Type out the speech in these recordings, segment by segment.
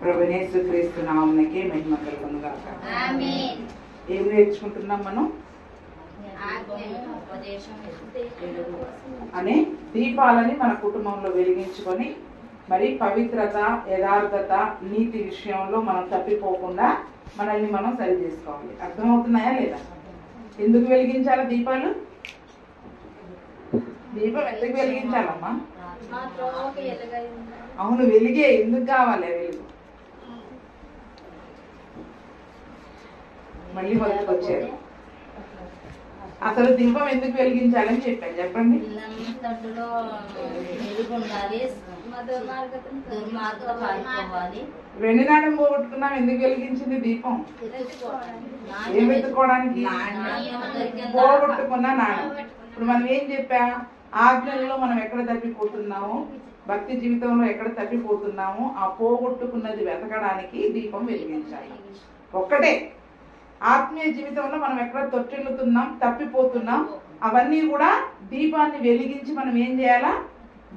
ప్రభువైన యేసుక్రీస్తు నామమునకే మహిమ కలుగును గాక. ఆమేన్. ఏం నేర్చుకుంటున్నాం మనం? అనే దీపాలని మన కుటుంబంలో వెలిగించుకొని మరి పవిత్రత, యథార్థత, నీతి విషయంలో మనం తప్పిపోకుండా మనల్ని మనం సరి చేసుకోవాలి. అర్థమవుతున్నాయా లేదా? ఎందుకు వెలిగించాలి దీపాలు? దీపం ఎందుకు వెలిగించాలమ్మా? అవును, వెలిగే. ఎందుకు కావాలి వెలుగు? మళ్ళీ మొదటికి వచ్చారు. అసలు దీపం ఎందుకు వెలిగించాలని చెప్పాను, చెప్పండి. వెండి నాణం పోగొట్టుకున్నాం, ఎందుకు వెలిగించింది దీపం? ఏం వెతుక్కోవడానికి? పోగొట్టుకున్న నాణం. ఇప్పుడు మనం ఏం చెప్పా? ఆజ్ఞలలో మనం ఎక్కడ తప్పిపోతున్నామో, భక్తి జీవితంలో ఎక్కడ తప్పిపోతున్నామో ఆ పోగొట్టుకున్నది వెతకడానికి దీపం వెలిగించాలి. ఒక్కటే. ఆత్మీయ జీవితంలో మనం ఎక్కడ తొట్టిల్లుతున్నాం, తప్పిపోతున్నాం, అవన్నీ కూడా దీపాన్ని వెలిగించి మనం ఏం చేయాలా?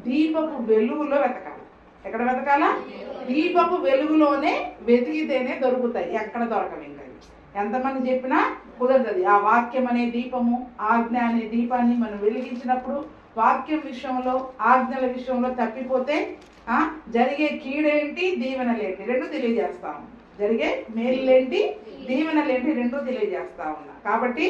దీపపు వెలుగులో వెతకాలి. ఎక్కడ వెతకాలా? దీపపు వెలుగులోనే వెతికితేనే దొరుకుతాయి, ఎక్కడ దొరకవు. ఇంకా ఎంతమంది చెప్పినా కుదరదు. ఆ వాక్యం అనే దీపము, ఆజ్ఞ అనే దీపాన్ని మనం వెలిగించినప్పుడు వాక్యం విషయంలో, ఆజ్ఞల విషయంలో తప్పిపోతే జరిగే కీడేంటి, దీవెనలేంటి రెండు తెలియజేస్తాము. జరిగే మేలులేంటి, దీవెనలేంటి రెండు తెలియజేస్తా ఉన్నా. కాబట్టి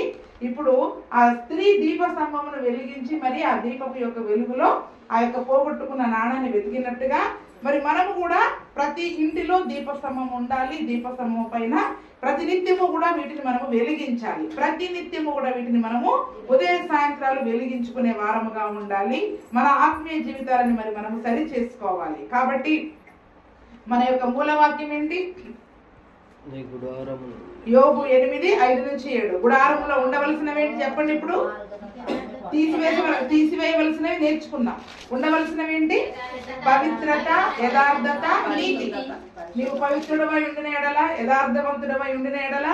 ఇప్పుడు ఆ స్త్రీ దీప స్తంభమును వెలిగించి మరి ఆ దీపపు యొక్క వెలుగులో ఆ యొక్క పోగొట్టుకున్న నాణాన్ని వెతికినట్టుగా మరి మనము కూడా ప్రతి ఇంటిలో దీపస్తంభం ఉండాలి. దీపస్తంభం పైన ప్రతినిత్యము కూడా వీటిని మనము వెలిగించాలి. ప్రతినిత్యము కూడా వీటిని మనము ఉదయ సాయంత్రాలు వెలిగించుకునే వారముగా ఉండాలి. మన ఆత్మీయ జీవితాలను మరి మనము సరి చేసుకోవాలి. కాబట్టి మన యొక్క మూలవాక్యం ఏంటి? యోబు 8:5-7. గుడారములో ఉండవలసినవి ఏంటి చెప్పండి. ఇప్పుడు తీసివేయవలసినవి నేర్చుకుందాం. ఉండవలసినవి ఏంటి? పవిత్రత, యథార్థత, నీతి. నీవు పవిత్రుడవై ఉండిన ఎడల, యథార్థవంతుడవై ఉండిన ఎడల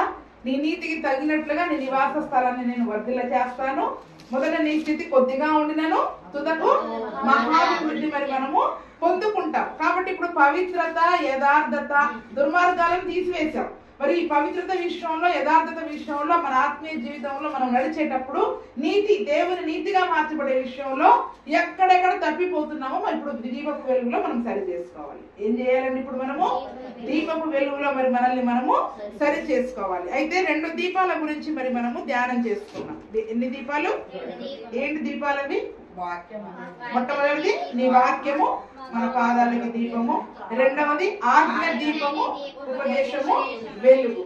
నీ నీతికి తగినట్లుగా నీ నివాస స్థలాన్ని నేను వర్ధిల్ల చేస్తాను. మొదట నీ స్థితి కొద్దిగా ఉండినను తుదకు మహాభివృద్ధి మరి మనము పొందుకుంటాం. కాబట్టి ఇప్పుడు పవిత్రత, యథార్థత, దుర్మార్గాలను తీసివేశాం. మరి ఈ పవిత్రత విషయంలో, యథార్థత విషయంలో, మన ఆత్మీయ జీవితంలో మనం నడిచేటప్పుడు నీతి, దేవుని నీతిగా మార్చబడే విషయంలో ఎక్కడెక్కడ తప్పిపోతున్నామో మరి ఇప్పుడు దీపపు వెలుగులో మనం సరి చేసుకోవాలి. ఏం చేయాలండి? ఇప్పుడు మనము దీపపు వెలుగులో మరి మనల్ని మనము సరి చేసుకోవాలి. అయితే 2 దీపాల గురించి మరి మనము ధ్యానం చేసుకున్నాం. ఎన్ని దీపాలు? ఏంటి దీపాలు అవి? మొట్టమొదటిది నీ వాక్యము, మన పాదాలకి దీపము. రెండవది ఆజ్ఞ దీపము, ఉపదేశము, వెలుగు.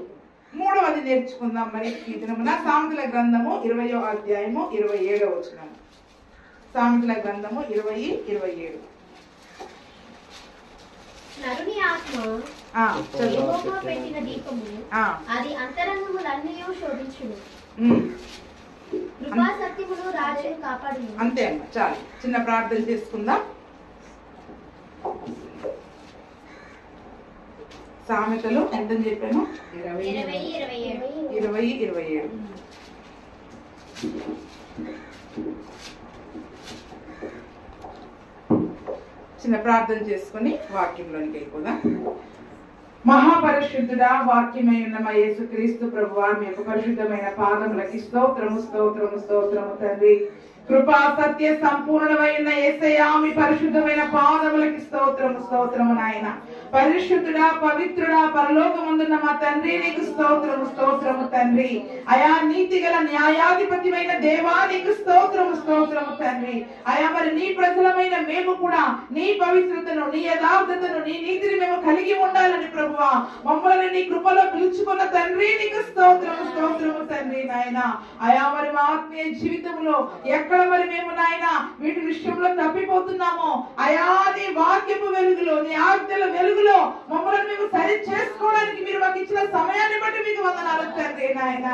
మూడవది నేర్చుకుందాం మరి ఈ దినమున. సామెతల గ్రంథము 20వ అధ్యాయము 27వ వచనం. సామెతల గ్రంథము 20:27. నరుని ఆత్మ యెహోవా పెట్టిన దీపము, అది అంతరంగములన్నీయు శోధించును. కృపా సత్యమును రాజును కాపాడును. అంతే అమ్మ, చాలు. చిన్న ప్రార్థన చేసుకుందాం. సామెతలు ఎంతని చెప్పాను? 20:27. చిన్న ప్రార్థన చేసుకుని వాక్యంలోనికి వెళ్ళిపోదాం. మహాపరిశుద్ధుడా, వాక్యమై ఉన్న మా యేసుక్రీస్తు ప్రభువా, మీ యొక్క పరిశుద్ధమైన పాదములకి స్తోత్రము, స్తోత్రము, స్తోత్రము తండ్రి. కృపా సత్య సంపూర్ణమై ఉన్న యేసయ్యా, మీ పరిశుద్ధమైన పాదములకి స్తోత్రము, స్తోత్రము నాయన. పరిశుద్ధుడా, పవిత్రుడా, పరలోకమందున్న మా తండ్రి, నీకు స్తోత్రము, స్తోత్రము తండ్రి. అయా నీతిగల న్యాయాధిపతిమైన దేవా, నీకు స్తోత్రము, స్తోత్రము తండ్రి. అయా మరి నీ ప్రజలమైన మేము కూడా నీ పవిత్రతను, నీ యథార్థతను, నీ నీతిని మేము కలిగి ఉండాలని ప్రభువా మమ్మల్ని నీ కృపలో పిలుచుకున్న తండ్రి, నీకు స్తోత్రము, స్తోత్రము తండ్రి నాయన. అయా మరి మా ఆత్మీయ జీవితంలో ఎక్కడ మరి మేము నాయన వీటి విషయంలో తప్పిపోతున్నామో, అయా నీ వాక్యపు వెలుగులో, నీ ఆజ్ఞల వెలుగులో మమ్మల్ని మేము సరి చేసుకోవడానికి మీరు మాకు ఇచ్చిన సమయాన్ని బట్టి మీకు వందనాలు తండ్రి నాయన.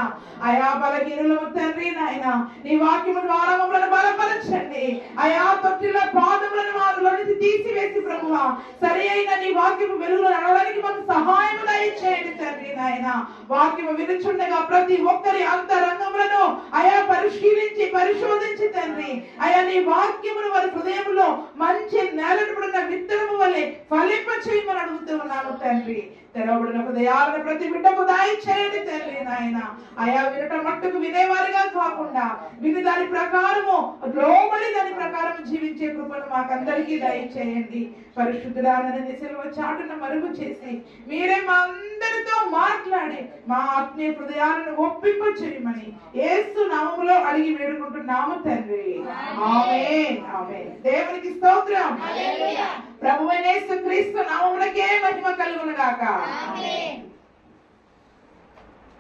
అయా బలహీనులము తండ్రి నాయన, నీ వాక్యము ద్వారా మమ్మల్ని బలపరచండి. అయా తొట్టిలో పాదములను మాలో నుంచి తీసివేసి ప్రభువా సరి అయిన నీ వాక్యపు వెలుగులో నడవడానికి మాకు సహాయం దయచేయండి తండ్రి నాయన. వాక్యము వినుచుండగా ప్రతి ఒక్కరి అంతరంగములను అయా పరిశీలించి పరిశోధించి తండ్రి అయ్యా నీ వాక్యమును వారి హృదయంలో మంచి నేలపడిన విత్తనము వలె ఫలింప చేయమని అడుగుతూ ఉన్నాము తండ్రి. తెరవబడిన హృదయాలను ప్రతి బిడ్డకు దయచేయండి తండ్రి నాయన. అయా వినటం మట్టుకు వినేవారిగా కాకుండా విని దాని ప్రకారము లోబడి దాని ప్రకారం జీవించే కృపను మాకందరికీ దయచేయండి. పరిశుద్ధురాలని సెలవు చాటున మరుగు చేసి మీరే మా అందరితో మాట్లాడి మా ఆత్మీయ హృదయాలను ఒప్పింప చేయమని యేసు నామములో అడిగి వేడుకుంటున్నాము తండ్రి. ఆమేన్ ఆమేన్. దేవునికి స్తోత్రం. ప్రభువైన యేసు క్రీస్తు నామమునకే మహిమ కలుగును గాక.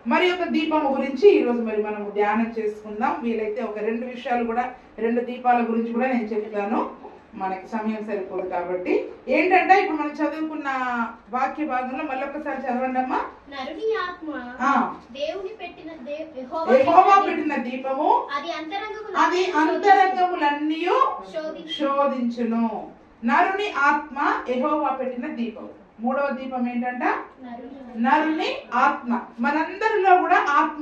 మరి ఒక దీపము గురించి ఈ రోజు మరి మనము ధ్యానం చేసుకుందాం. వీలైతే ఒక 2 విషయాలు కూడా 2 దీపాల గురించి కూడా నేను చెప్తాను. మనకి సమయం సరిపోదు కాబట్టి ఏంటంటే ఇప్పుడు మనం చదువుకున్న వాక్య భాగంలో మళ్ళీ ఒకసారి చదవండి అమ్మా. నరుని ఆత్మ దేవుని పెట్టిన యెహోవా పెట్టిన దీపము అది అంతరంగములన్నీ శోధించును. నరుని ఆత్మ యెహోవా పెట్టిన దీపం. 3వ దీపం ఏంటంట? నరుని ఆత్మ. మనందరిలో కూడా ఆత్మ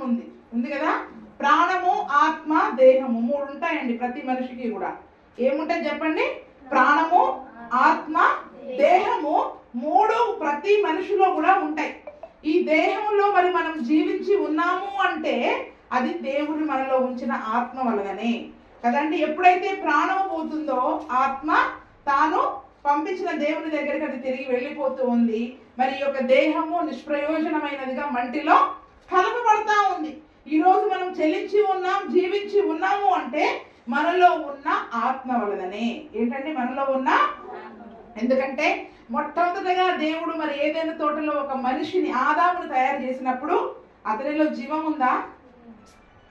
ఉంది కదా. ప్రాణము, ఆత్మ, దేహము 3 ఉంటాయండి ప్రతి మనిషికి కూడా. ఏముంటాయి చెప్పండి? ప్రాణము, ఆత్మ, దేహము 3 ప్రతి మనిషిలో కూడా ఉంటాయి. ఈ దేహంలో మరి మనం జీవించి ఉన్నాము అంటే అది దేవుడు మనలో ఉంచిన ఆత్మ వలననే కదండి. ఎప్పుడైతే ప్రాణం పోతుందో ఆత్మ తాను పంపించిన దేవుని దగ్గరికి అది తిరిగి వెళ్ళిపోతూ ఉంది. మరి ఈ యొక్క దేహము నిష్ప్రయోజనమైనదిగా మంటిలో కలపబడతా ఉంది. ఈ రోజు మనం చెల్లించి ఉన్నాం, జీవించి ఉన్నాము అంటే మనలో ఉన్న ఆత్మ వలననే. ఏంటంటే మనలో ఉన్న, ఎందుకంటే మొట్టమొదటిగా దేవుడు మరి ఏదైనా తోటలో ఒక మనిషిని ఆదామును తయారు చేసినప్పుడు అతనిలో జీవం ఉందా?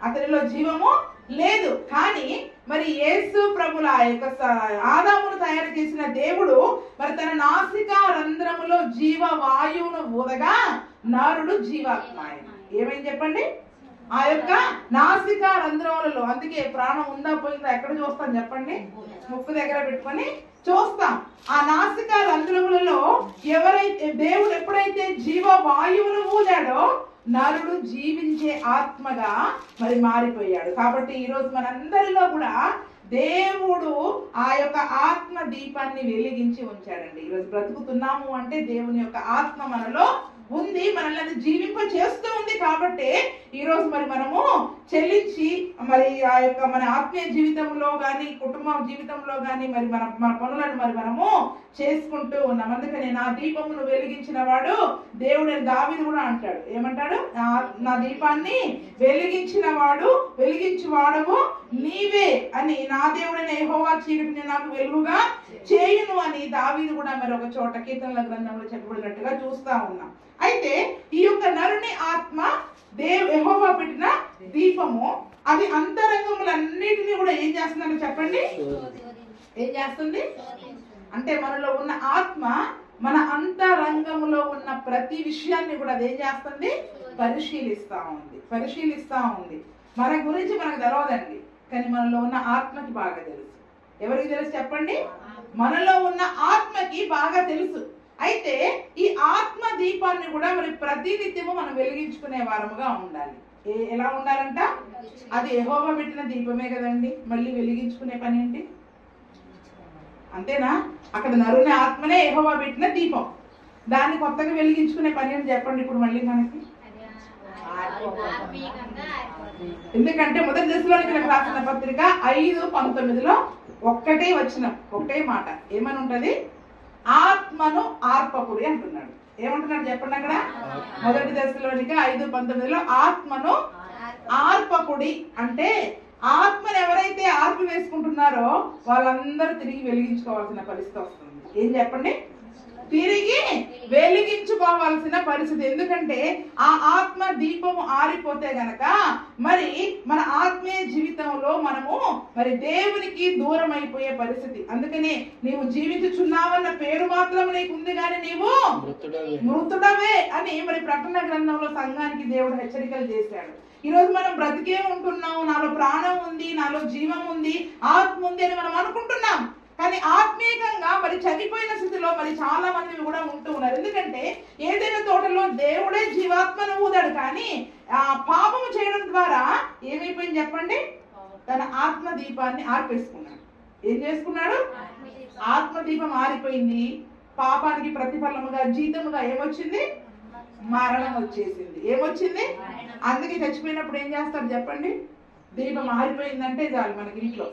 అతనిలో జీవము లేదు. కానీ మరి యేసు ప్రభుల యొక్క ఆదామును తయారు చేసిన దేవుడు మరి తన నాసికా రంధ్రములో జీవ వాయువును ఊదగా నరుడు జీవాత్మ. ఏమైంది చెప్పండి? ఆ యొక్క నాసికా రంధ్రములలో, అందుకే ప్రాణం ఉందా పోయిందా ఎక్కడ చూస్తాం చెప్పండి? ముక్కు దగ్గర పెట్టుకొని చూస్తాం. ఆ నాసికా రంధ్రములలో ఎవరైతే దేవుడు ఎప్పుడైతే జీవ వాయువును ఊదాడో నరుడు జీవించే ఆత్మగా మరి మారిపోయాడు. కాబట్టి ఈరోజు మనందరిలో కూడా దేవుడు ఆ యొక్క ఆత్మ దీపాన్ని వెలిగించి ఉంచాడండి. ఈరోజు బ్రతుకుతున్నాము అంటే దేవుని యొక్క ఆత్మ మనలో ఉంది, మనల్ని జీవింప చేస్తూ ఉంది. కాబట్టి ఈరోజు మరి మనము చెల్లించి మరి ఆ యొక్క మన ఆత్మీయ జీవితంలో కానీ కుటుంబ జీవితంలో కానీ మరి మన పనులను మరి మనము చేసుకుంటూ ఉన్నాం. అందుకని నా దీపమును వెలిగించిన వాడు దేవుడని దావీదు కూడా అంటాడు. ఏమంటాడు? నా దీపాన్ని వెలిగించిన వాడు, వెలిగించి వాడవు నీవే అని, నా దేవుడైన యెహోవా చీకటిని నాకు వెలుగుగా చేయును అని దావీదు కూడా మరి ఒక చోట కీర్తనల గ్రంథంలో చెప్పబడినట్టుగా చూస్తా ఉన్నాం. అయితే ఈ యొక్క నరుని ఆత్మ యెహోవా పెట్టిన దీపము అది అంతరంగములన్నిటినీ కూడా ఏం చేస్తుందని చెప్పండి? ఏం చేస్తుంది అంటే మనలో ఉన్న ఆత్మ మన అంతరంగములో ఉన్న ప్రతి విషయాన్ని కూడా అది ఏం చేస్తుంది? పరిశీలిస్తా ఉంది. మన గురించి మనకు తెలవదండి, కానీ మనలో ఉన్న ఆత్మకి బాగా తెలుసు. ఎవరికి తెలుసు చెప్పండి? మనలో ఉన్న ఆత్మకి బాగా తెలుసు. అయితే ఈ ఆత్మ దీపాన్ని కూడా మరి ప్రతినిత్యము మనం వెలిగించుకునే వారముగా ఉండాలి. ఎలా ఉండాలంట? అది యెహోవా పెట్టిన దీపమే కదండి, మళ్ళీ వెలిగించుకునే పని ఏంటి? అంతేనా? అక్కడ నరుని ఆత్మనే యెహోవా పెట్టిన దీపం, దాన్ని కొత్తగా వెలిగించుకునే పని ఏంటి చెప్పండి ఇప్పుడు మళ్ళీ మనకి? ఎందుకంటే మొదటి దశలోనికి రాసిన పత్రిక 5:19 ఒక్కటే వచనం, ఒకటే మాట ఏమని ఉంటది? ఆత్మను ఆర్పకుడి అంటున్నాడు. ఏమంటున్నాడు చెప్పండి అక్కడ? మొదటి దశలోనికి 5:19 ఆత్మను ఆర్పకుడి అంటే ఆత్మను ఎవరైతే ఆర్పి వేసుకుంటున్నారో వాళ్ళందరూ తిరిగి వెలిగించుకోవాల్సిన పరిస్థితి వస్తుంది. ఏం చెప్పండి? తిరిగి వెలిగించుకోవాల్సిన పరిస్థితి. ఎందుకంటే ఆ ఆత్మ దీపము ఆరిపోతే గనక మరి మన ఆత్మీయ జీవితంలో మనము మరి దేవునికి దూరం అయిపోయే పరిస్థితి. అందుకని నీవు జీవించుచున్నావన్న పేరు మాత్రం నీకు ఉంది కానీ నీవు మృతుడవే అని మరి ప్రకటన గ్రంథంలో సంఘానికి దేవుడు హెచ్చరికలు చేశాడు. ఈ రోజు మనం బ్రతికే ఉంటున్నాం, నాలో ప్రాణం ఉంది, నాలో జీవం ఉంది, ఆత్మ ఉంది అని మనం అనుకుంటున్నాం. కానీ ఆత్మీయంగా మరి చనిపోయిన స్థితిలో మరి చాలా మంది కూడా ఉంటూ ఉన్నారు. ఎందుకంటే ఏదైనా తోటలో దేవుడే జీవాత్మను ఊదాడు, కానీ ఆ పాపము చేయడం ద్వారా ఏమైపోయింది చెప్పండి? తన ఆత్మ దీపాన్ని ఆర్పేసుకున్నాడు. ఏం చేసుకున్నాడు? ఆత్మదీపం ఆరిపోయింది. పాపానికి ప్రతిఫలముగా జీతముగా ఏమొచ్చింది? మరణం వచ్చేసింది. ఏమొచ్చింది? అందుకే చచ్చిపోయినప్పుడు ఏం చేస్తారు చెప్పండి? దీపం ఆరిపోయిందంటే చాలు మనకి ఇంట్లో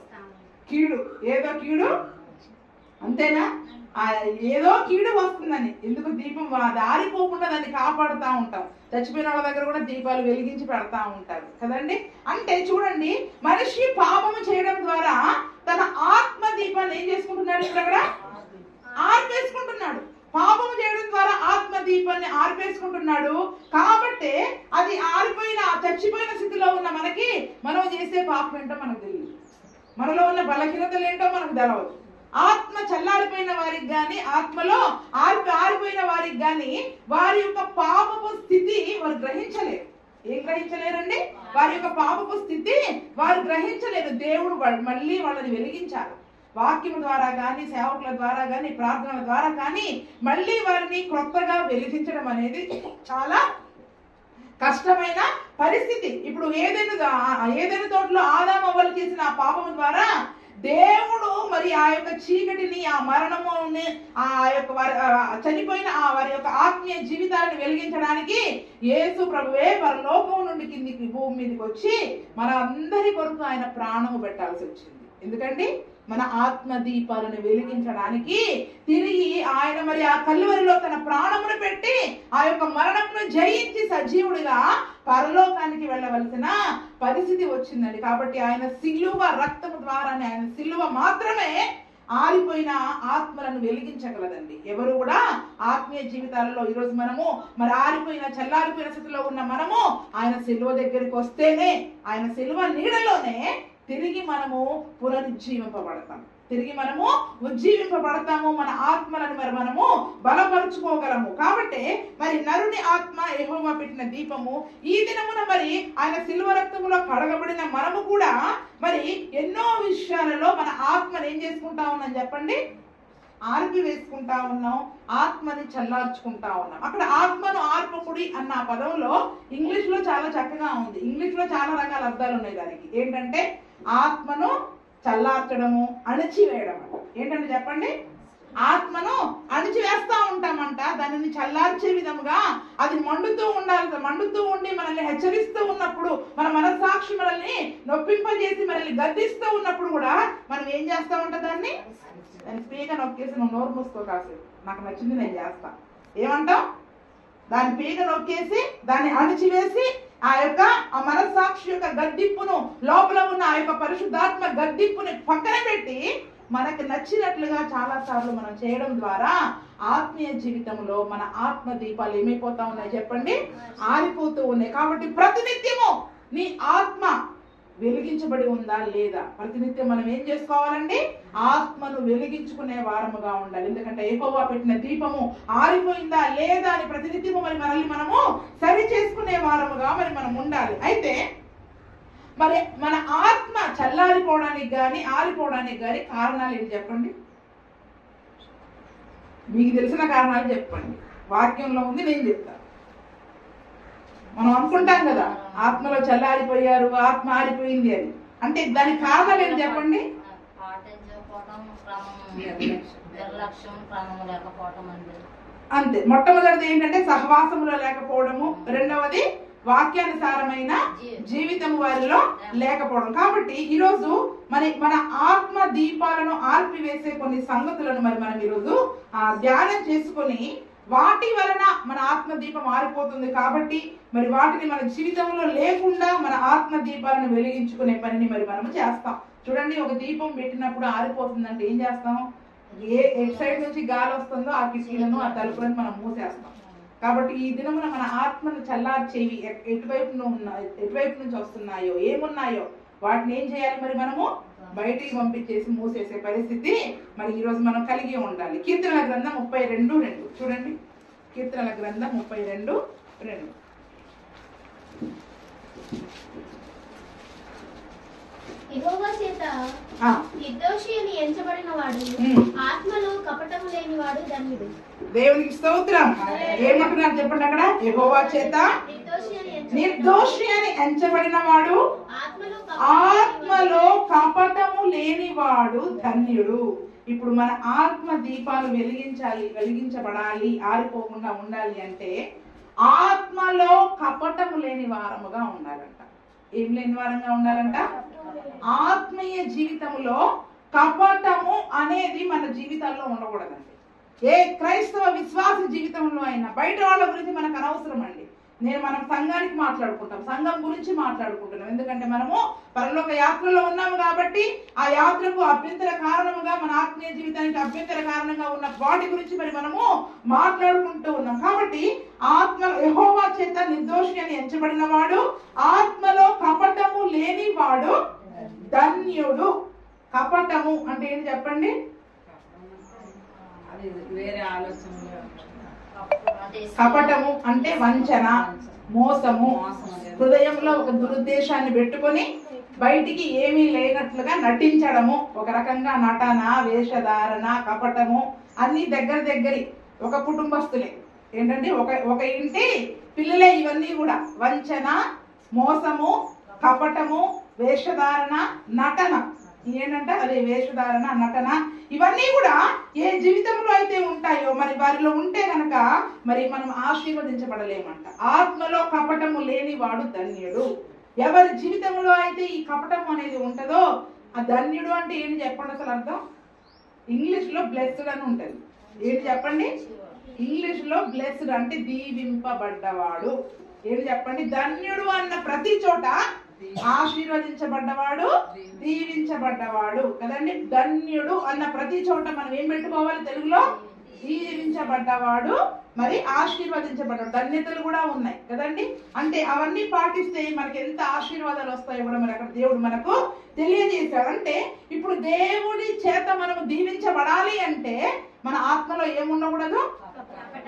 కీడు, ఏదో కీడు, అంతేనా? ఏదో కీడు వస్తుందని. ఎందుకు? దీపం ఆరిపోకుండా దాన్ని కాపాడుతూ ఉంటాం. చచ్చిపోయిన వాళ్ళ దగ్గర కూడా దీపాలు వెలిగించి పెడతా ఉంటారు కదండి. అంటే చూడండి, మనిషి పాపము చేయడం ద్వారా తన ఆత్మ దీపాన్ని ఏం చేసుకుంటున్నాడు? ఇక్కడ ఆర్పేసుకుంటున్నాడు. పాపము చేయడం ద్వారా ఆత్మ దీపాన్ని ఆర్పేసుకుంటున్నాడు. కాబట్టి అది ఆరిపోయిన, చచ్చిపోయిన స్థితిలో ఉన్న మనకి మనం చేసే పాపం ఏంటో మనకు తెలియదు. మనలో ఉన్న బలహీనతలు ఏంటో మనకు తెలవదు. ఆత్మ చల్లారిపోయిన వారికి గాని, ఆత్మలో ఆరిపోయిన వారికి గాని వారి యొక్క పాపపు స్థితి వారు గ్రహించలేరు. ఏం గ్రహించలేరండి? వారి యొక్క పాపపు స్థితి వారు గ్రహించలేరు. దేవుడు మళ్ళీ వాళ్ళని వెలిగించారు. వాక్యం ద్వారా కానీ, సేవకుల ద్వారా కానీ, ప్రార్థనల ద్వారా కానీ మళ్ళీ వారిని కొత్తగా వెలిగించడం అనేది చాలా కష్టమైన పరిస్థితి. ఇప్పుడు ఏదైనా తోటలో ఆదాము అవ్వలు చేసిన ఆ పాపము ద్వారా దేవుడు మరి ఆ యొక్క చీకటిని, ఆ మరణముని, ఆ యొక్క చనిపోయిన వారి యొక్క ఆత్మీయ జీవితాలను వెలిగించడానికి యేసు ప్రభువే పరలోకం నుండి కిందికి భూమి మీదకి వచ్చి మన అందరి కొరకు ఆయన ప్రాణము పెట్టాల్సి వచ్చింది. ఎందుకండి? మన ఆత్మ దీపాలను వెలిగించడానికి తిరిగి ఆయన మరి ఆ కల్వరిలో తన ప్రాణమును పెట్టి ఆ యొక్క మరణమును జయించి సజీవుడిగా పరలోకానికి వెళ్ళవలసిన పరిస్థితి వచ్చిందండి. కాబట్టి ఆయన సిలువ రక్తము ద్వారానే, ఆయన సిలువ మాత్రమే ఆరిపోయిన ఆత్మలను వెలిగించగలదండి. ఎవరు కూడా ఆత్మీయ జీవితాలలో ఈరోజు మనము మరి ఆరిపోయిన, చల్లారిపోయిన స్థితిలో ఉన్న మనము ఆయన సిలువ దగ్గరికి వస్తేనే, ఆయన సిలువ నీడలోనే తిరిగి మనము పునరుజ్జీవింపబడతాం. తిరిగి మనము ఉజ్జీవింపబడతాము. మన ఆత్మలను మరి మనము బలపరుచుకోగలము. కాబట్టి మరి నరుని ఆత్మ యెహోవా పెట్టిన దీపము. ఈ దినమున మరి ఆయన సిలువ రక్తములో కడగబడిన మనము కూడా మరి ఎన్నో విషయాలలో మన ఆత్మను ఏం చేసుకుంటా ఉన్నాం చెప్పండి? ఆర్పి వేసుకుంటా ఉన్నాం. ఆత్మని చల్లార్చుకుంటా ఉన్నాం. అక్కడ ఆత్మను ఆర్పకుడి అన్న పదంలో ఇంగ్లీష్ లో చాలా చక్కగా ఉంది. ఇంగ్లీష్ లో చాలా రకాల అర్థాలు ఉన్నాయి దానికి. ఏంటంటే ఆత్మను చల్లార్చడము, అణిచివేయడం అంట. ఏంటంటే చెప్పండి? ఆత్మను అణిచివేస్తా ఉంటామంట. దానిని చల్లార్చే విధముగా అది మండుతూ ఉండి మనల్ని హెచ్చరిస్తూ ఉన్నప్పుడు, మన మనస్సాక్షి మనల్ని నొప్పింపజేసి మనల్ని గద్దిస్తూ ఉన్నప్పుడు కూడా మనం ఏం చేస్తా ఉంటాం? దాన్ని పీక నొక్కేసి, నువ్వు నోరు మూసుకో కాసేపు, నాకు నచ్చింది నేను చేస్తా. ఏమంటాం? దాని పీక నొక్కేసి దాన్ని అణిచివేసి ఆ మనస్సాక్షి యొక్క గద్దింపును, లోపల ఉన్న ఆ యొక్క పరిశుద్ధాత్మ గద్దింపుని పక్కన పెట్టి మనకు నచ్చినట్లుగా చాలా సార్లు మనం చేయడం ద్వారా ఆత్మీయ జీవితంలో మన ఆత్మ దీపాలు ఏమైపోతా ఉన్నాయి చెప్పండి? ఆరిపోతూ ఉన్నాయి. కాబట్టి ప్రతినిత్యము నీ ఆత్మ వెలిగించబడి ఉందా లేదా? ప్రతినిత్యం మనం ఏం చేసుకోవాలండి? ఆత్మను వెలిగించుకునే వారముగా ఉండాలి. ఎందుకంటే యెహోవా పెట్టిన దీపము ఆరిపోయిందా లేదా అని ప్రతినిత్యము మరి మనల్ని మనము సరి చేసుకునే వారముగా మరి మనం ఉండాలి. అయితే మరి మన ఆత్మ చల్లారిపోవడానికి కానీ, ఆరిపోవడానికి కానీ కారణాలు ఏంటి చెప్పండి? మీకు తెలిసిన కారణాలు చెప్పండి. వాక్యంలో ఉంది, నేను చెప్తాను. మనం అనుకుంటాం కదా ఆత్మలో చల్లారిపోయారు, ఆత్మ ఆరిపోయింది అని. అంటే దానికి కారణాలు ఏంటి చెప్పండి? అంతే. మొట్టమొదటిది ఏంటంటే సహవాసములో లేకపోవడము. రెండవది వాక్యానుసారమైన జీవితం వారిలో లేకపోవడం. కాబట్టి ఈరోజు మన ఆత్మ దీపాలను ఆర్పివేసే కొన్ని సంగతులను మరి మనం ఈరోజు ధ్యానం చేసుకొని, వాటి వలన మన ఆత్మ దీపం ఆరిపోతుంది కాబట్టి మరి వాటిని మన జీవితంలో లేకుండా మన ఆత్మ దీపాలను వెలిగించుకునే పనిని మరి మనము చేస్తాం. చూడండి, ఒక దీపం పెట్టినప్పుడు ఆరిపోతుందంటే ఏం చేస్తాం? ఎటు సైడ్ నుంచి గాలి వస్తుందో ఆ కిటికీలను, ఆ తలుపులను మనం మూసేస్తాం. కాబట్టి ఈ దినమున మన ఆత్మను చల్లార్చేవి ఎటువైపు నుంచి వస్తున్నాయో, ఏమున్నాయో వాటిని ఏం చేయాలి? మరి మనము బయటికి పంపించేసి మూసేసే పరిస్థితి మరి ఈరోజు మనం కలిగి ఉండాలి. కీర్తనల గ్రంథం 32:2 చూడండి. కీర్తనల గ్రంథం 32:2. యెహోవా చేత నిర్దోషి అని ఎంచబడిన వాడు, ఆత్మలో కపటము లేని వాడు ధన్యుడు. దేవునికి స్తోత్రం. ఏమంటున్నారు చెప్పండి అక్కడ? యెహోవా చేత నిర్దోషి అని ఎంచబడిన వాడు ఆత్మలో కపటము లేనివాడు ధన్యుడు. ఇప్పుడు మన ఆత్మ దీపాలు వెలిగించబడాలి, ఆరిపోకుండా ఉండాలి అంటే ఆత్మలో కపటము లేని వారముగా ఉండాలంట. ఏం లేని వారంగా ఉండాలంట? ఆత్మీయ జీవితంలో కపటము అనేది మన జీవితాల్లో ఉండకూడదండి. ఏ క్రైస్తవ విశ్వాస జీవితంలో అయినా బయట వాళ్ళ గురించి మనకు అనవసరం అండి. మనం సంఘానికి మాట్లాడుకుంటాం, సంఘం గురించి మాట్లాడుకుంటున్నాం. ఎందుకంటే మనము పరలోక యాత్రలో ఉన్నాము కాబట్టి ఆ యాత్రకు అభ్యంతర కారణముగా, మన ఆత్మీయ జీవితానికి అభ్యంతర కారణంగా ఉన్న వాటి గురించి మనము మాట్లాడుకుంటూ ఉన్నాం. కాబట్టి ఆత్మ యెహోవా చేత నిర్దోషి అని ఎంచబడిన వాడు, ఆత్మలో కపటము లేని వాడు ధన్యుడు. కపటము అంటే ఏంటి చెప్పండి? కపటము అంటే వంచన, మోసము, హృదయంలో ఒక దురుద్దేశాన్ని పెట్టుకొని బయటికి ఏమీ లేనట్లుగా నటించడము. ఒక రకంగా నటన, వేషధారణ, కపటము అన్ని దగ్గరి ఒక కుటుంబస్తులే. ఏంటంటే ఒక ఇంటి పిల్లలే ఇవన్నీ కూడా. వంచన, మోసము, కపటము, వేషధారణ, నటన. ఏంటంటే అదే వేషధారణ, నటన, ఇవన్నీ కూడా ఏ జీవితంలో అయితే ఉంటాయో మరి వారిలో ఉంటే గనక మరి మనం ఆశీర్వదించబడలేమంట. ఆత్మలో కపటము లేని వాడు ధన్యుడు. ఎవరి జీవితంలో అయితే ఈ కపటం అనేది ఉంటుందో ఆ ధన్యుడు అంటే ఏంటి చెప్పండి అసలు అర్థం? ఇంగ్లీష్ లో బ్లెస్డ్ అని ఉంటుంది. ఏంటి చెప్పండి? ఇంగ్లీష్ లో బ్లెస్డ్ అంటే దీవింపబడ్డవాడు. ఏంటి చెప్పండి? ధన్యుడు అన్న ప్రతి చోట ఆశీర్వదించబడ్డవాడు, దీవించబడ్డవాడు కదండి. ధన్యుడు అన్న ప్రతి చోట మనం ఏం పెట్టుకోవాలి తెలుగులో? దీవించబడ్డవాడు, మరి ఆశీర్వదించబడ్డాడు. ధన్యతలు కూడా ఉన్నాయి కదండి. అంటే అవన్నీ పాటిస్తే మనకి ఎంత ఆశీర్వాదాలు వస్తాయో కూడా మరి అక్కడ దేవుడు మనకు తెలియజేశాడు. అంటే ఇప్పుడు దేవుడి చేత మనము దీవించబడాలి అంటే మన ఆత్మలో ఏముండకూడదు?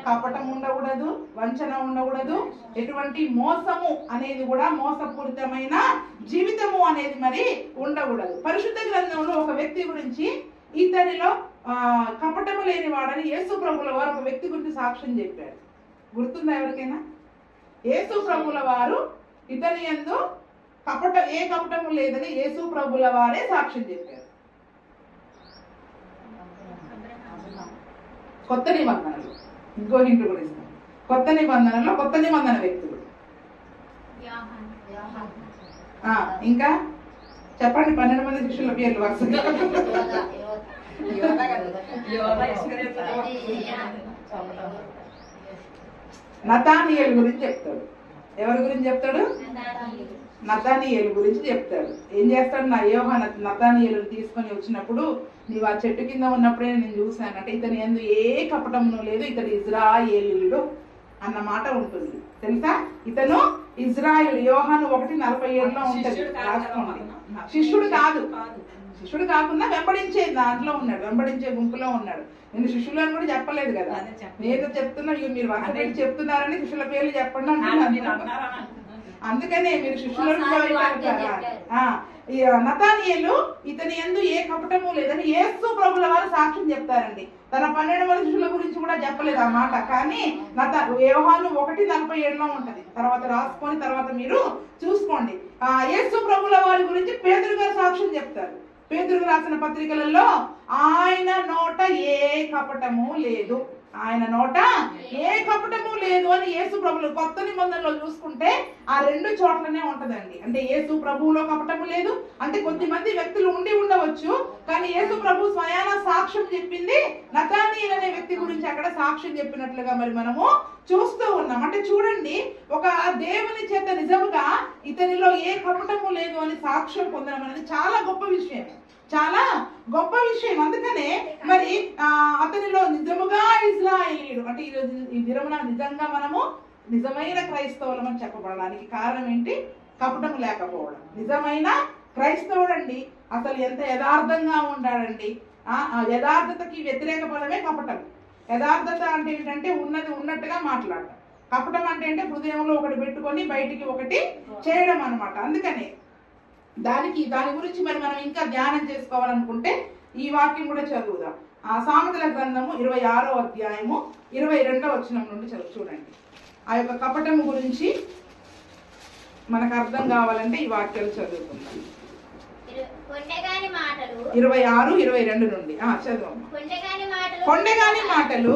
కపటం ఉండకూడదు, వంచన ఉండకూడదు, ఎటువంటి మోసము అనేది కూడా, మోసపూరితమైన జీవితము అనేది మరి ఉండకూడదు. పరిశుద్ధ గ్రంథంలో ఒక వ్యక్తి గురించి, ఇతనిలో కపటము లేని వాడని యేసు ప్రభుల వారు ఒక వ్యక్తి గురించి సాక్ష్యం చెప్పారు. గుర్తుందా ఎవరికైనా? యేసు ప్రభుల వారు ఇతని యందు ఏ కపటము లేదని యేసు ప్రభుల వారే సాక్ష్యం చెప్పారు. కొత్త నిబంధనలు ఇంకో హింట్ కూడా ఇస్తాం. కొత్త నిబంధనలో కొత్త నిబంధన వ్యక్తులు ఇంకా చెప్పండి. 12 మంది శిష్యుల పేర్లు వరుసగా. నతానియేలు గురించి చెప్తాడు. ఎవరి గురించి చెప్తాడు? నతానియేలు గురించి చెప్తాడు. ఏం చేస్తాడు? నతానియేలు తీసుకొని వచ్చినప్పుడు, నీవు ఆ చెట్టు కింద ఉన్నప్పుడే నేను చూశాను అంటే ఇతని యందు ఏ కపటమును లేదు, ఇతడు ఇజ్రాయేలీయుడు అన్న మాట ఉంటుంది. తెలుసా? ఇతను ఇజ్రాయేల్. యోహాను 1:47 ఉంటుంది, రాసుకోండి. శిష్యుడు కాదు, శిష్యుడు కాకుండా వెంబడించే దాంట్లో ఉన్నాడు, వెంబడించే గుంపులో ఉన్నాడు. నేను శిష్యులు అని కూడా చెప్పలేదు కదా, నేను చెప్తున్నా. మీరు వరుస చెప్తున్నారని శిష్యుల పేర్లు చెప్పండి అంటున్నాను. అందుకనే మీరు శిష్యులను నతానియేలు ఇతని యందు ఏ కపటము లేదని యేసు ప్రభుల వారు సాక్ష్యం చెప్తారండి. తన 12 మంది శిష్యుల గురించి కూడా చెప్పలేదు ఆ మాట. కానీ యోహాను 1:47 ఉంటది. తర్వాత రాసుకొని తర్వాత మీరు చూసుకోండి. యేసు ప్రభుల వారి గురించి పేతురు గారు సాక్ష్యం చెప్తారు. పేతురు రాసిన పత్రికలలో ఆయన నోట ఏ కపటము లేదు, ఆయన నోట ఏ కపటము లేదు అని యేసు ప్రభులు. కొత్త నిబంధనలో చూసుకుంటే ఆ 2 చోట్లనే ఉంటదండి. అంటే యేసు ప్రభువులో కపటము లేదు అంటే కొద్దిమంది వ్యక్తులు ఉండి ఉండవచ్చు, కానీ యేసు ప్రభు స్వయాన సాక్ష్యం చెప్పింది నతానీయేలు అనే వ్యక్తి గురించి అక్కడ సాక్ష్యం చెప్పినట్లుగా మరి మనము చూస్తూ ఉన్నాం. అంటే చూడండి, ఒక దేవుని చేత నిజముగా ఇతనిలో ఏ కపటము లేదు అని సాక్ష్యం పొందడం అనేది చాలా గొప్ప విషయం, చాలా గొప్ప విషయం. అందుకనే మరి అతనిలో నిజముగా ఇజ్రాయేలీయుడు అంటే ఈ దినమున నిజంగా మనము నిజమైన క్రైస్తవులం అని చెప్పబడడానికి కారణం ఏంటి? కపటం లేకపోవడం. నిజమైన క్రైస్తవుడు అండి అసలు ఎంత యథార్థంగా ఉండాడండి. యథార్థతకి వ్యతిరేక పదమే కపటం. యథార్థత అంటే ఏంటంటే ఉన్నది ఉన్నట్టుగా మాట్లాడటం. కపటం అంటే హృదయంలో ఒకటి పెట్టుకొని బయటికి ఒకటి చేయడం అన్నమాట. అందుకనే దాని గురించి మరి మనం ఇంకా ధ్యానం చేసుకోవాలనుకుంటే ఈ వాక్యం కూడా చదువుదాం. సామెతల గ్రంథము 26వ అధ్యాయము 22వ వచనం నుండి చూడండి. ఆ యొక్క కపటము గురించి మనకు అర్థం కావాలంటే ఈ వాక్యాలు చదువుకుందాం. 26, 22 నుండి చదువు. కొండగాని మాటలు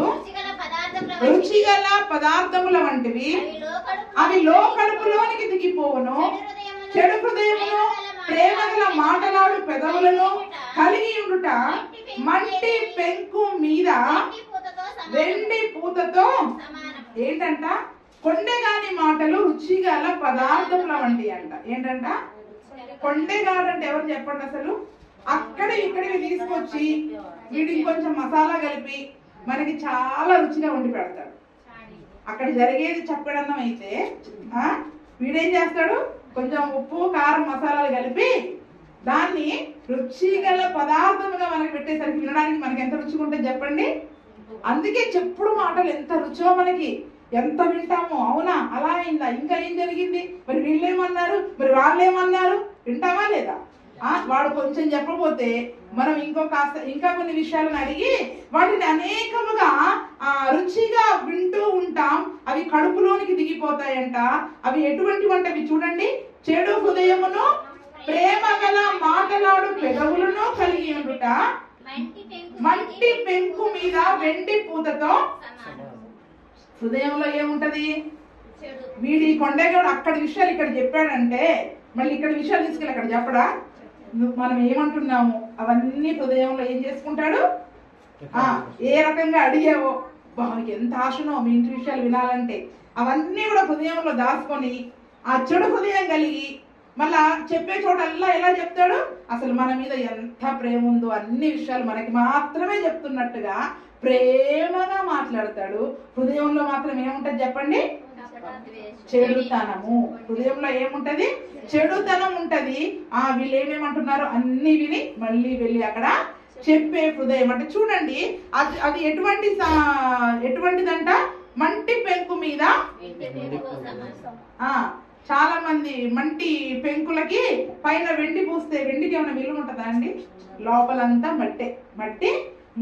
రుచిగల పదార్థముల వంటివి, అవి లోకడుపులోనికి దిగిపోవును. చెడు హృదయమును ప్రేమగల మాటలాడు పెదవులను కలిగి ఉండుట మంటి పెంకు మీద వెండి పూతతో ఏంటంట? కొండెగాని మాటలు రుచిగల పదార్థముల వంటి అంట. ఏంటంట? కొండెగాడు అంటే ఎవరు చెప్పండి అసలు? అక్కడ ఇక్కడికి తీసుకొచ్చి వీడికి కొంచెం మసాలా కలిపి మనకి చాలా రుచిగా వండి పెడతాడు. అక్కడ జరిగేది చప్పడన్నం అయితే వీడేం చేస్తాడు? కొంచెం ఉప్పు కారం మసాలాలు కలిపి దాన్ని రుచిగల పదార్థముగా మనకి పెట్టేసరికి వినడానికి మనకి ఎంత రుచిగా ఉంటుంది చెప్పండి. అందుకే చెప్పుడు మాటలు ఎంత రుచో మనకి ఎంత వింటామో. అవునా, అలా అయిందా, ఇంకా ఏం జరిగింది, మరి వీళ్ళేమన్నారు, మరి వాళ్ళేమన్నారు, వింటామా లేదా? వాడు కొంచెం చెప్పబోతే మనం ఇంకా కొన్ని విషయాలను అడిగి వాటిని అనేకముగా రుచిగా వింటూ ఉంటాం. అవి కడుపులోనికి దిగిపోతాయంట. అవి ఎటువంటి వంటవి చూడండి. చెడు హృదయమును ప్రేమ గల మాటలాడు పెదవులను కలిగి ఉండుట మంటి పెంకు మీద వెండి పూతతో. హృదయంలో ఏముంటది? వీడి కొండగాడు అక్కడి విషయాలు ఇక్కడ చెప్పాడంటే మళ్ళీ ఇక్కడ విషయాలు తీసుకెళ్ళి అక్కడ చెప్పడా? మనం ఏమంటున్నాము అవన్నీ హృదయంలో ఏం చేసుకుంటాడు? ఏ రకంగా అడిగావో, మనకి ఎంత ఆశనో మీ ఇంటి విషయాలు వినాలంటే అవన్నీ కూడా హృదయంలో దాచుకొని ఆ చెడు హృదయం కలిగి మళ్ళా చెప్పే చోటల్లా ఎలా చెప్తాడు? అసలు మన మీద ఎంత ప్రేమ ఉందో అన్ని విషయాలు మనకి మాత్రమే చెప్తున్నట్టుగా ప్రేమగా మాట్లాడతాడు. హృదయంలో మాత్రం ఏముంటది చెప్పండి? చెడుతనము. హృదయంలో ఏముంటది? చెడుతనం ఉంటది. వీళ్ళు ఏమేమంటున్నారు అన్ని విని మళ్ళీ వెళ్ళి అక్కడ చెప్పే హృదయం అంటే చూడండి. అది ఎటువంటిదంట? మంటి పెంకు మీద. చాలా మంది మంటి పెంకులకి పైన వెండి పూస్తే వెండికి ఏమైనా విలువ ఉంటుందా అండి? లోపలంతా మట్టి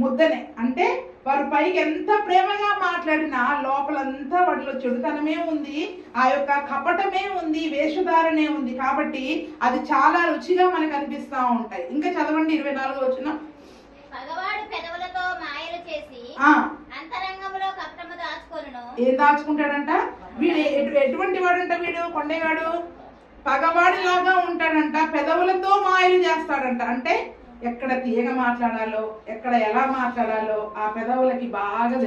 ముద్దనే. అంటే వారు పైకి ఎంత ప్రేమగా మాట్లాడినా లోపలంతా వాటిలో చెడుతనమే ఉంది, ఆ యొక్క కపటమే ఉంది, వేషధారణే ఉంది. కాబట్టి అది చాలా రుచిగా మనకు అనిపిస్తా ఉంటాయి. ఇంకా చదవండి 24వ వచనం. ఏం దాచుకుంటాడంట? వీడు ఎటువంటి వాడంట? వీడు కొండగాడు పగవాడిలాగా ఉంటాడంట. పెదవులతో మాయలు చేస్తాడంట. అంటే ఎక్కడ తీయగా మాట్లాడాలో, ఎక్కడ ఎలా మాట్లాడాలో ఆ పెదవులకి బాగా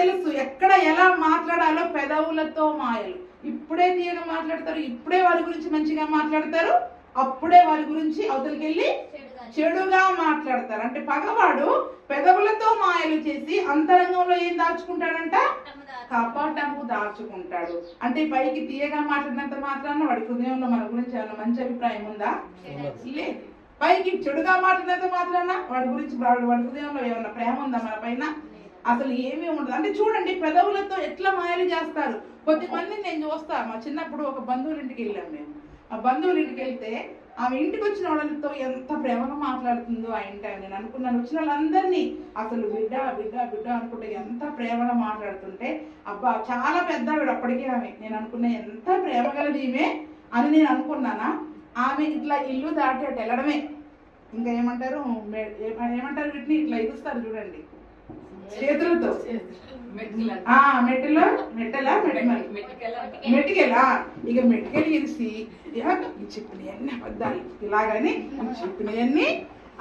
తెలుసు. ఎక్కడ ఎలా మాట్లాడాలో పెదవులతో మాయలు. ఇప్పుడే తీయగా మాట్లాడతారు, ఇప్పుడే వారి గురించి మంచిగా మాట్లాడతారు, అప్పుడే వారి గురించి అవతలికి వెళ్ళి చెడుగా మాట్లాడతారు. అంటే పగవాడు పెదవులతో మాయలు చేసి అంతరంగంలో ఏం దాచుకుంటాడంట? కపటము దాచుకుంటాడు. అంటే పైకి తీయగా మాట్లాడినంత మాత్రాన వాడి హృదయంలో మన గురించి ఏమైనా మంచి అభిప్రాయం ఉందా? లేదు. పైకి చెడుగా మాట్లాడినంత మాత్రాన వాడి గురించి వాడి హృదయంలో ఏమైనా ప్రేమ ఉందా మన పైన? అసలు ఏమీ ఉండదు. అంటే చూడండి పెదవులతో ఎట్లా మాయలు చేస్తారు. కొద్దిమంది నేను చూస్తా. మా చిన్నప్పుడు ఒక బంధువుల ఇంటికి వెళ్ళాం మేము. ఆ బంధువుల ఇంటికి వెళ్తే ఆమె ఇంటికి వచ్చిన వాళ్ళతో ఎంత ప్రేమగా మాట్లాడుతుందో ఆ ఇంటి. నేను అనుకున్నాను వచ్చిన వాళ్ళందరినీ అసలు బిడ్డ బిడ్డ బిడ్డ అనుకుంటే ఎంత ప్రేమగా మాట్లాడుతుంటే అబ్బా చాలా పెద్ద ఆవిడ అప్పటికే ఆమె. నేను అనుకున్నా ఎంత ప్రేమ గలది ఈమె అని నేను అనుకున్నానా. ఆమె ఇట్లా ఇల్లు దాటి అటు వెళ్ళడమే. ఇంకా ఏమంటారు వీటిని ఇట్లా ఇస్తారు చూడండి చేతులతో. మెట్టికెలా ఇక మెట్టికెళ్ళి ఇరిసి చెప్పినవన్నీ అబద్ధాలు ఇలాగని చెప్పినవన్నీ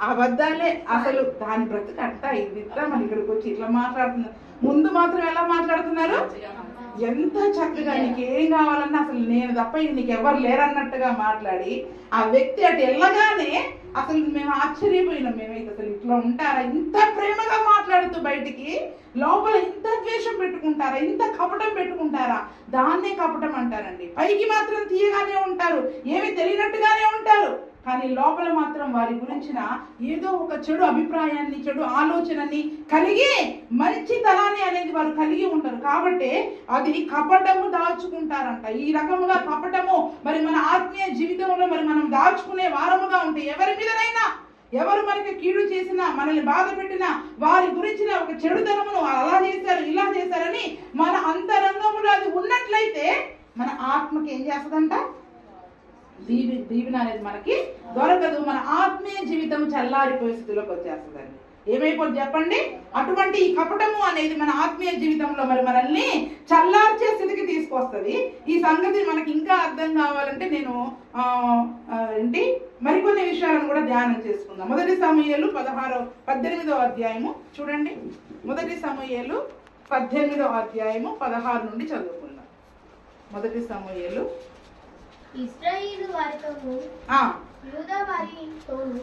అబద్ధాలే. అసలు దాని బ్రతుకు అట్టా ఇది ఇట్లా మన ఇక్కడికి వచ్చి ఇట్లా మాట్లాడుతున్నారు. ముందు మాత్రం ఎలా మాట్లాడుతున్నారు? ఎంత చక్కగా నీకేం కావాలన్నా అసలు నేను తప్ప నీకు ఎవరు లేరన్నట్టుగా మాట్లాడి ఆ వ్యక్తి అటు వెళ్ళగానే అసలు మేము ఆశ్చర్యపోయినాం. మేమైతే అసలు ఇట్లా ఉంటారా? ఇంత ప్రేమగా మాట్లాడుతూ బయటికి లోపల ఇంత ద్వేషం పెట్టుకుంటారా? ఇంత కపటం పెట్టుకుంటారా? దాన్నే కపటం అంటారండి. పైకి మాత్రం తీయగానే ఉంటారు, ఏమి తెలియనట్టుగానే ఉంటారు, కానీ లోపల మాత్రం వారి గురించిన ఏదో ఒక చెడు అభిప్రాయాన్ని చెడు ఆలోచనని కలిగి మంచితనాన్ని అనేది వారు కలిగి ఉంటారు. కాబట్టి అది కపటము దాచుకుంటారంట. ఈ రకముగా కపటము మరి మన ఆత్మీయ జీవితంలో మరి మనం దాచుకునే వారముగా ఉంటే ఎవరి మీదనైనా ఎవరు మనకి కీడు చేసినా మనల్ని బాధ పెట్టినా వారి గురించిన ఒక చెడుతనమును అలా చేశారు ఇలా చేశారని మన అంతరంగంలో అది ఉన్నట్లయితే మన ఆత్మకి ఏం చేస్తుందంట? దీవెన అనేది మనకి దొరకదు. మన ఆత్మీయ జీవితం చల్లారిపోయే స్థితిలోకి వచ్చేస్తుందండి. ఏమైపోతుంది చెప్పండి? అటువంటి ఈ కపటము అనేది మన ఆత్మీయ జీవితంలో మరి మనల్ని చల్లార్చే స్థితికి తీసుకొస్తుంది. ఈ సంగతి మనకి ఇంకా అర్థం కావాలంటే నేను మరికొన్ని విషయాలను కూడా ధ్యానం చేసుకుందాం. 1 సమూయేలు 18వ అధ్యాయము చూడండి. 1 సమూయేలు 18వ అధ్యాయము 16 నుండి చదువుకుందాం. 1 సమూయేలు. ఇశ్రాయేలు వారితోను యూదా వారితోను